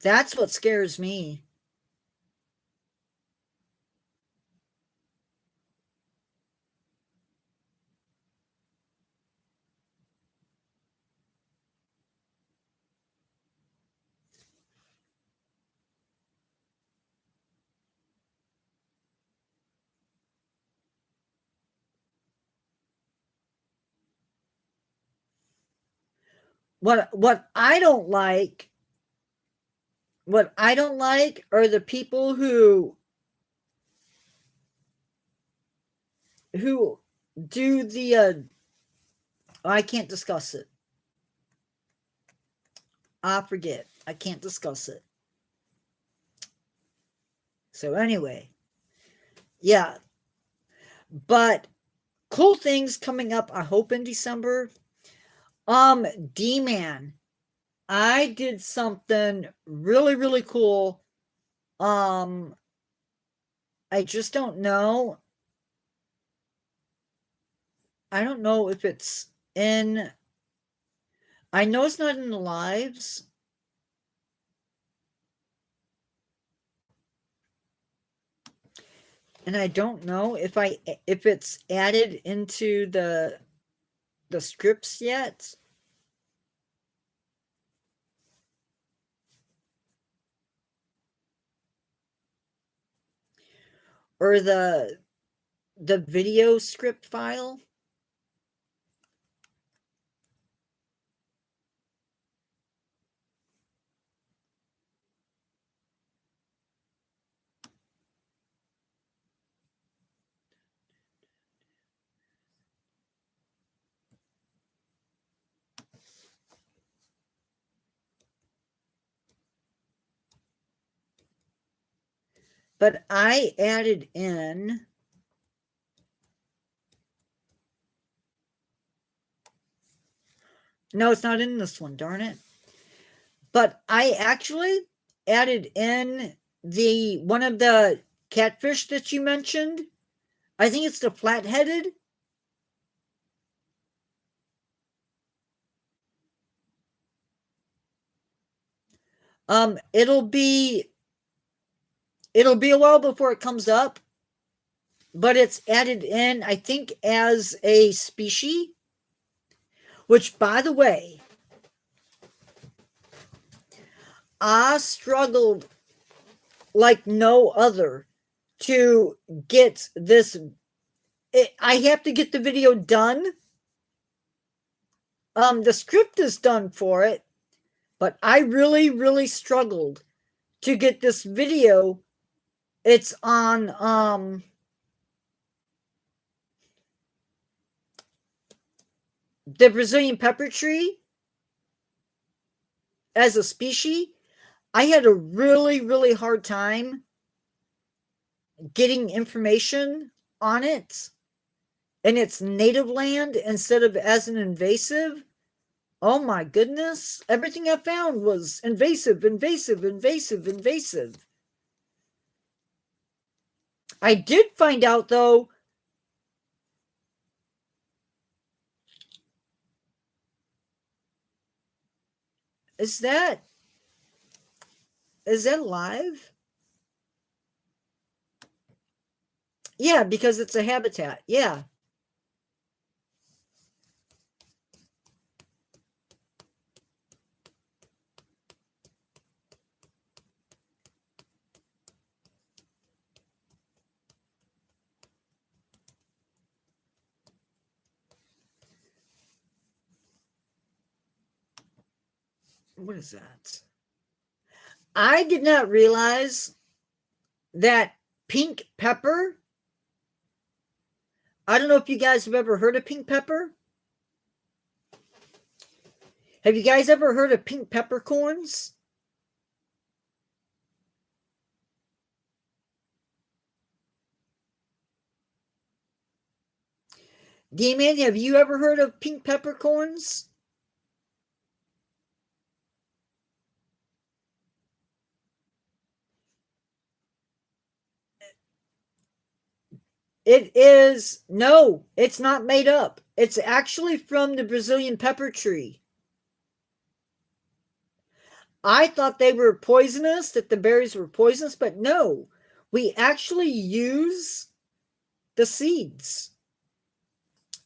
That's what scares me. What I don't like are the people who do the I can't discuss it. I forget. I can't discuss it. So anyway, yeah. But cool things coming up, I hope, in December. D-Man. I did something really, really cool. I just don't know. I don't know if it's in. I know it's not in the lives. And I don't know if it's added into the scripts yet. Or the video script file. But I added in no, it's not in this one, darn it. But I actually added in the one of the catfish that you mentioned. I think it's the flat-headed. It'll be a while before it comes up, but it's added in, I think, as a species. Which, by the way, I struggled like no other to get this. I have to get the video done. The script is done for it, but I really, really struggled to get this video. It's on the Brazilian pepper tree as a species. I had a really, really hard time getting information on it in its native land instead of as an invasive Oh my goodness. Everything I found was invasive, invasive, invasive, invasive. I did find out, though, is that live? Yeah, because it's a habitat. Yeah. What is that? I did not realize that pink pepper. I don't know if you guys have ever heard of pink pepper. Have you guys ever heard of pink peppercorns? D-Man, have you ever heard of pink peppercorns? It is, no, it's not made up. It's actually from the Brazilian pepper tree. I thought they were poisonous, that the berries were poisonous, but no, we actually use the seeds.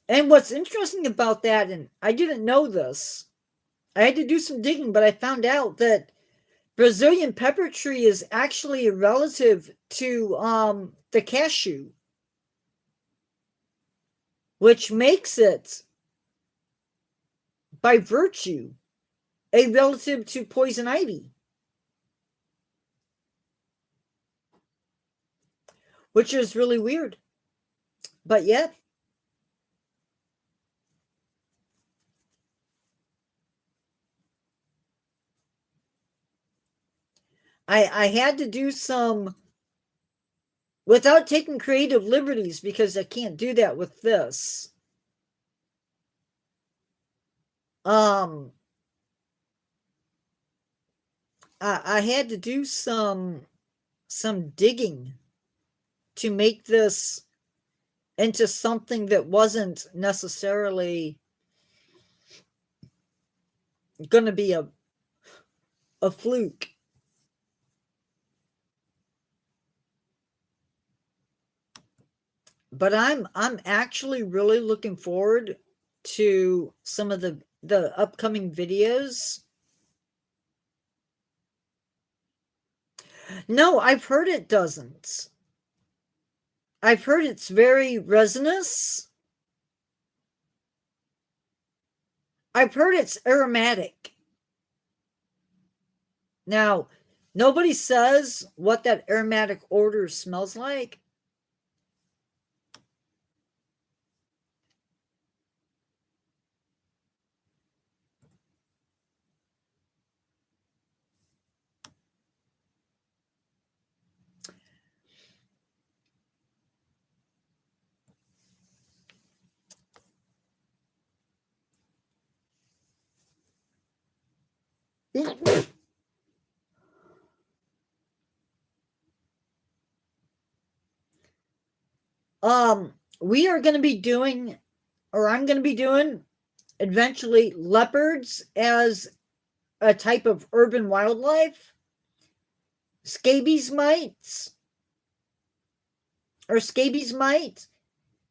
And what's interesting about that, and I didn't know this, I had to do some digging, but I found out that Brazilian pepper tree is actually a relative to the cashew, which makes it, by virtue, a relative to poison ivy, which is really weird. But yeah. I had to do some without taking creative liberties because I can't do that with this. Um I had to do some digging to make this into something that wasn't necessarily gonna be a fluke. But I'm actually really looking forward to some of the upcoming videos. No, I've heard it doesn't. I've heard it's very resinous. I've heard it's aromatic. Now, nobody says what that aromatic odor smells like. We are going to be doing, or I'm going to be doing, eventually leopards as a type of urban wildlife, scabies mites, or scabies mites,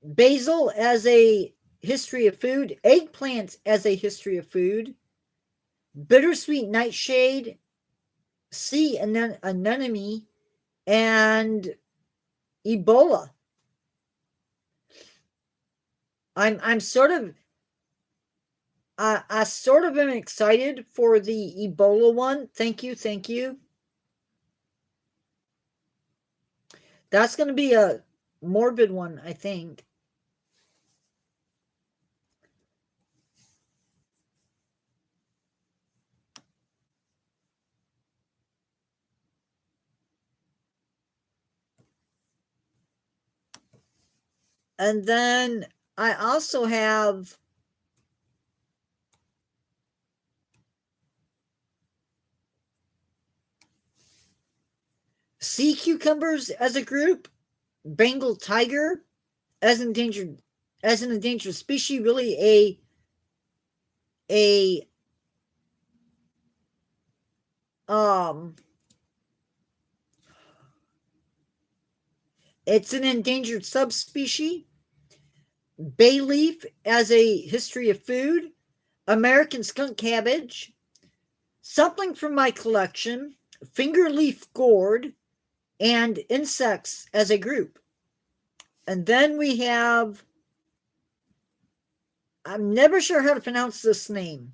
basil as a history of food, eggplants as a history of food, bittersweet nightshade, sea anemone, and Ebola. I'm sort of I sort of am excited for the Ebola one. Thank you, thank you. That's going to be a morbid one, I think. And then I also have sea cucumbers as a group, Bengal tiger as an endangered species, really it's an endangered subspecies. Bay leaf as a history of food, American skunk cabbage, something from my collection, finger leaf gourd, and insects as a group. And then we have, I'm never sure how to pronounce this name,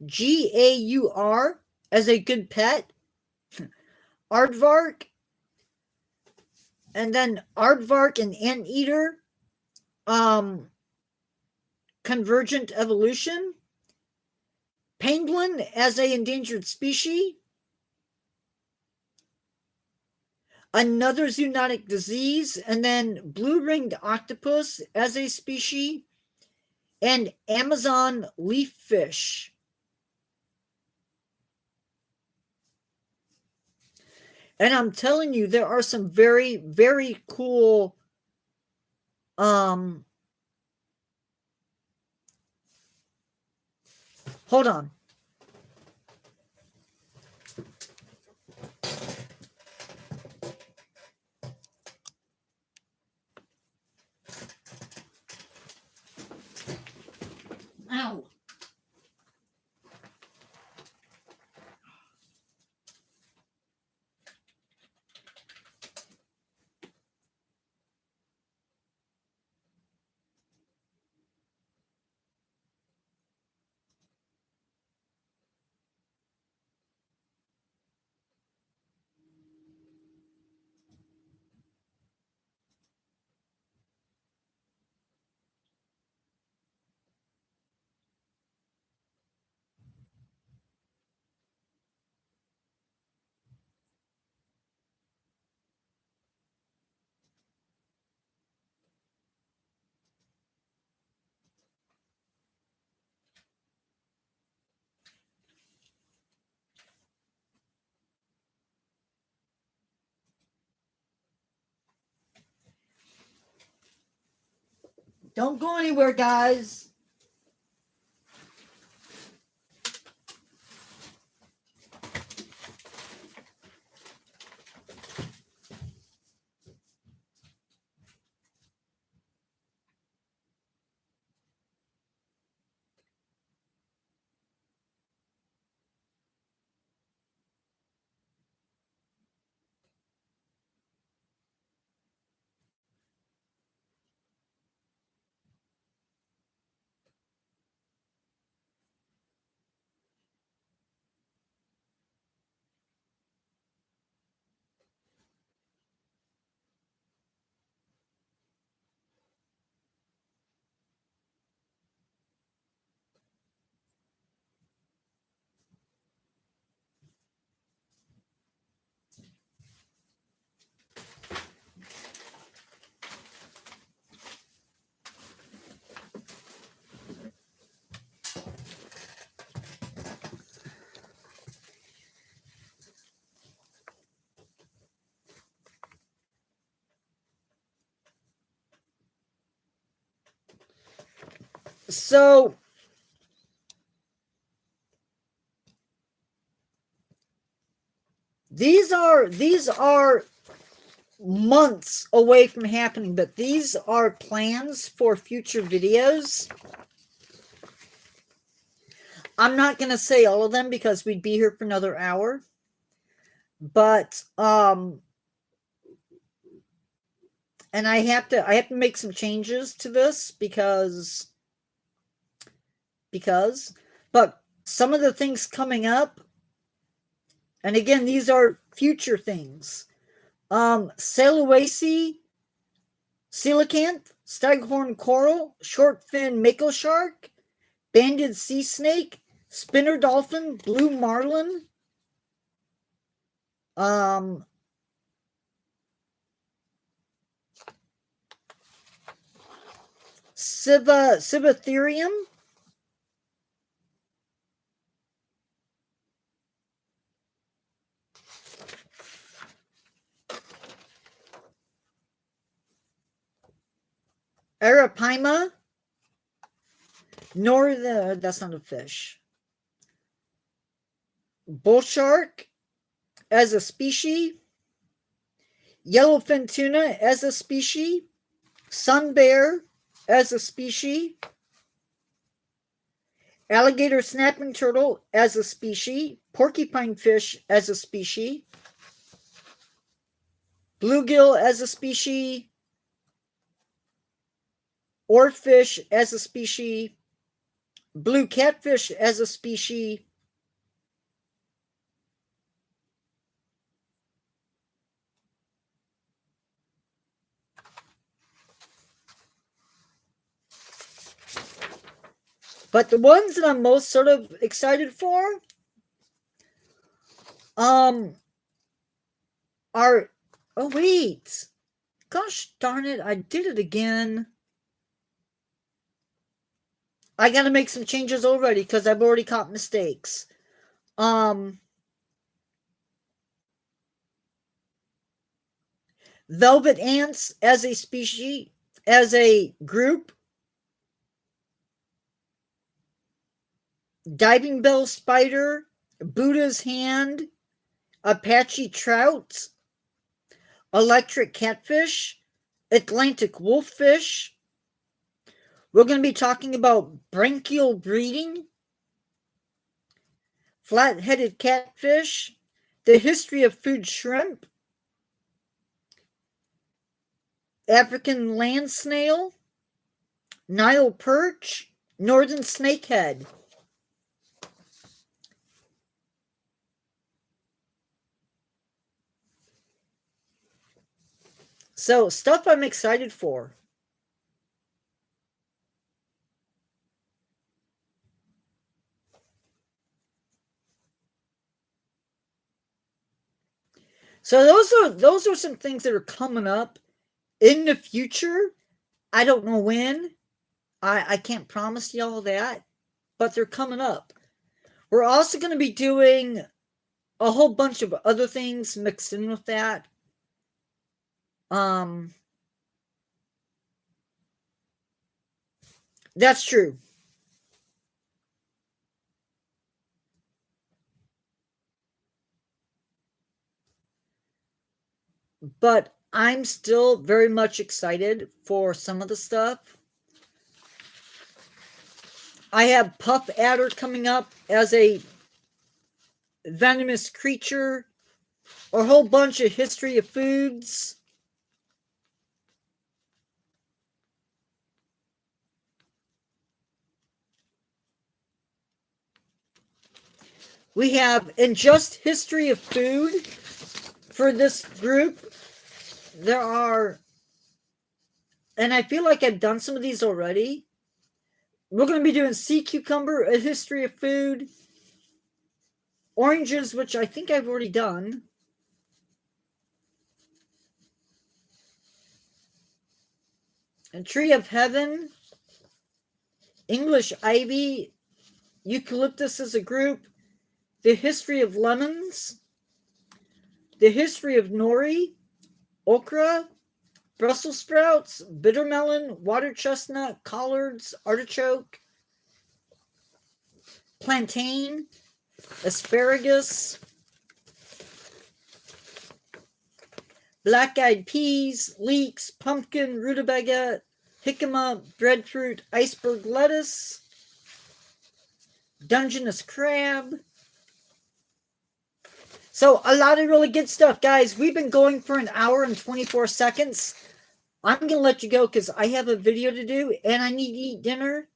Gaur as a good pet, aardvark, and then aardvark and anteater, convergent evolution, pangolin as a endangered species, another zoonotic disease, and then blue-ringed octopus as a species, and Amazon leaf fish. And I'm telling you, there are some very, very cool hold on. Ow. Don't go anywhere, guys. So these are months away from happening, but these are plans for future videos. I'm not going to say all of them because we'd be here for another hour. But and I have to make some changes to this because but some of the things coming up, and again, these are future things. Saluaceae, coelacanth, staghorn coral, short fin mako shark, banded sea snake, spinner dolphin, blue marlin, Cibotherium, Arapaima, that's not a fish. Bull shark as a species, yellowfin tuna as a species, sun bear as a species, alligator snapping turtle as a species, porcupine fish as a species, bluegill as a species, oarfish as a species, blue catfish as a species, but the ones that I'm most sort of excited for are, oh wait, gosh darn it, I did it again. I gotta make some changes already because I've already caught mistakes. Velvet ants as a species, as a group, diving bell spider, Buddha's hand, Apache trout, electric catfish, Atlantic wolffish. We're going to be talking about branchial breeding, flat-headed catfish, the history of food shrimp, African land snail, Nile perch, northern snakehead. So, stuff I'm excited for. So those are some things that are coming up in the future. I don't know when. I can't promise y'all that, but they're coming up. We're also going to be doing a whole bunch of other things mixed in with that. That's true. But I'm still very much excited for some of the stuff. I have puff adder coming up as a venomous creature, or a whole bunch of history of foods. We have in just history of food for this group. There are, and I feel like I've done some of these already. We're going to be doing sea cucumber, a history of food, oranges, which I think I've already done. And tree of heaven, English ivy, eucalyptus as a group, the history of lemons, the history of nori, okra, Brussels sprouts, bitter melon, water chestnut, collards, artichoke, plantain, asparagus, black-eyed peas, leeks, pumpkin, rutabaga, jicama, breadfruit, iceberg lettuce, Dungeness crab. So a lot of really good stuff, guys. We've been going for an hour and 24 seconds. I'm going to let you go because I have a video to do and I need to eat dinner.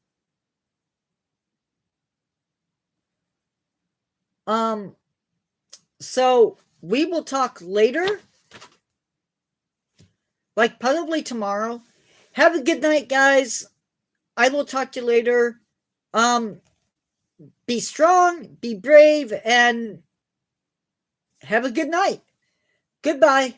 So we will talk later. Like probably tomorrow. Have a good night, guys. I will talk to you later. Be strong, be brave, and have a good night. Goodbye.